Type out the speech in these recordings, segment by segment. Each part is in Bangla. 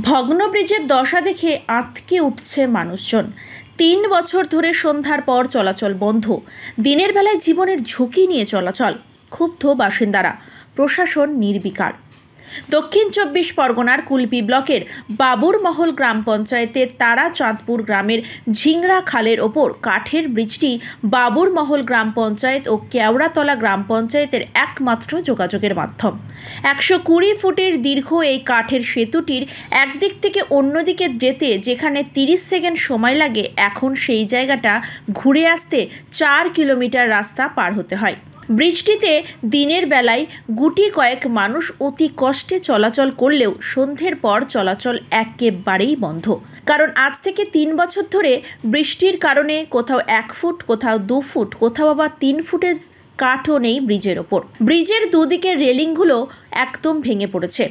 ভগ্ন ব্রিজের দশা দেখে আঁতকে উঠছে মানুষজন। ৩ বছর ধরে সন্ধ্যার পর চলাচল বন্ধ। দিনের বেলায় জীবনের ঝুঁকি নিয়ে চলাচল। ক্ষুব্ধ বাসিন্দারা, প্রশাসন নির্বিকার। দক্ষিণ ২৪ পরগনার কুলপি ব্লকের বাবুরমহল গ্রাম পঞ্চায়েতের তারাচাঁদপুর গ্রামের ঝিংড়া খালের ওপর কাঠের ব্রিজটি বাবুরমহল গ্রাম পঞ্চায়েত ও কেওড়াতলা গ্রাম পঞ্চায়েতের একমাত্র যোগাযোগের মাধ্যম। ১২০ ফুটের দীর্ঘ এই কাঠের সেতুটির একদিক থেকে অন্যদিকে যেতে যেখানে ৩০ সেকেন্ড সময় লাগে, এখন সেই জায়গাটা ঘুরে আসতে ৪ কিলোমিটার রাস্তা পার হতে হয়। ব্রিজটিতে দিনের বেলায় গুটি কয়েক মানুষ অতি কষ্টে চলাচল করলেও সন্ধ্যের পর চলাচল একেবারেই বন্ধ। কারণ আজ থেকে ৩ বছর ধরে বৃষ্টির কারণে কোথাও ১ ফুট, কোথাও ২ ফুট, কোথাও আবার ৩ ফুটের কাঠও নেই ব্রিজের ওপর। ব্রিজের দুদিকের রেলিংগুলো একদম ভেঙে পড়েছে।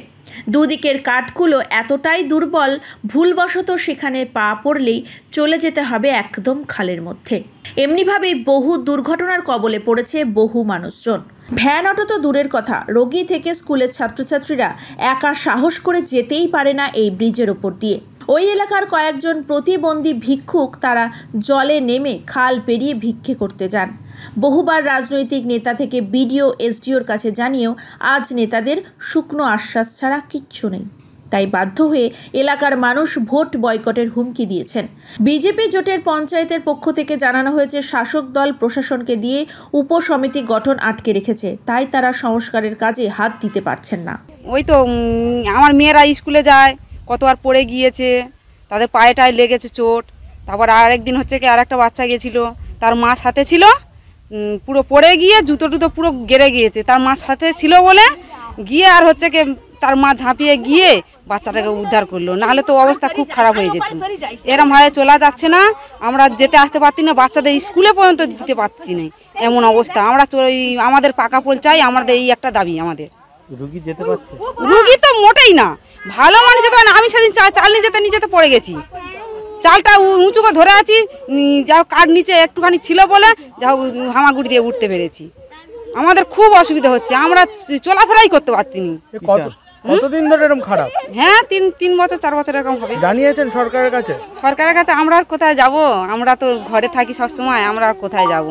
দুদিকের কাঠগুলো এতটাই দুর্বল, ভুলবশত সেখানে পা পড়লেই চলে যেতে হবে একদম খালের মধ্যে। এমনিভাবেই বহু দুর্ঘটনার কবলে পড়েছে বহু মানুষজন। ভ্যান অটো তো দূরের কথা, রোগী থেকে স্কুলের ছাত্রছাত্রীরা একা সাহস করে যেতেই পারে না এই ব্রিজের ওপর দিয়ে। ওই এলাকার কয়েকজন প্রতিবন্ধী ভিক্ষুক তারা জলে নেমে খাল পেরিয়ে ভিক্ষে করতে যান। বহুবার রাজনৈতিক নেতা থেকে বিডিও, এসডিওর কাছে জানিয়েও আজ নেতাদের শুকনো আশ্বাস ছাড়া কিচ্ছু নেই। তাই বাধ্য হয়ে এলাকার মানুষ ভোট বয়কটের হুমকি দিয়েছেন। বিজেপি জোটের পঞ্চায়েতের পক্ষ থেকে জানানো হয়েছে, শাসক দল প্রশাসনকে দিয়ে উপসমিতি গঠন আটকে রেখেছে, তাই তারা সংস্কারের কাজে হাত দিতে পারছেন না। ওই তো আমার মেয়েরা স্কুলে যায়, কতবার পড়ে গিয়েছে, তাদের পায়ে টায়ে লেগেছে চোট। তারপর আরেকদিন হচ্ছে কি আরেকটা বাচ্চা গিয়েছিল, তার মা সাথে ছিল, পুরো পড়ে গিয়ে জুতো টুতো পুরো গেড়ে গিয়েছে। তার মা সাথে ছিল বলে গিয়ে আর হচ্ছে কি তার মা ঝাঁপিয়ে গিয়ে বাচ্চাটাকে উদ্ধার করলো, নাহলে তো অবস্থা খুব খারাপ হয়ে যেত। এরম ভাবে চলা যাচ্ছে না, আমরা যেতে আসতে পারছি না, বাচ্চাদের স্কুলে পর্যন্ত দিতে পারছি না, এমন অবস্থা। আমরা আমাদের পাকা পোল চাই, আমাদের এই একটা দাবি আমাদের। রুগী যেতে পারছে? রুগী তো মোটেই না, ভালো মানুষ যেতে পারে না। আমি সেদিন চাল নিচেতে পড়ে গেছি, চালটা উঁচু করে ধরে আছি, যাও কাঠ নিচে একটুখানি ছিল বলে যাও হামাগুড়ি দিয়ে উঠতে পেরেছি। আমাদের খুব অসুবিধা হচ্ছে, আমরা চলাফেরাই করতে পারছি না। কতদিন ধরে এরকম খারাপ? হ্যাঁ, ৩ বছর ৪ বছর এরকম হবে। জানিয়েছেন সরকারের কাছে? সরকারের কাছে আমরা আর কোথায় যাব? আমরা তো ঘরে থাকি সবসময়, আমরা আর কোথায় যাব?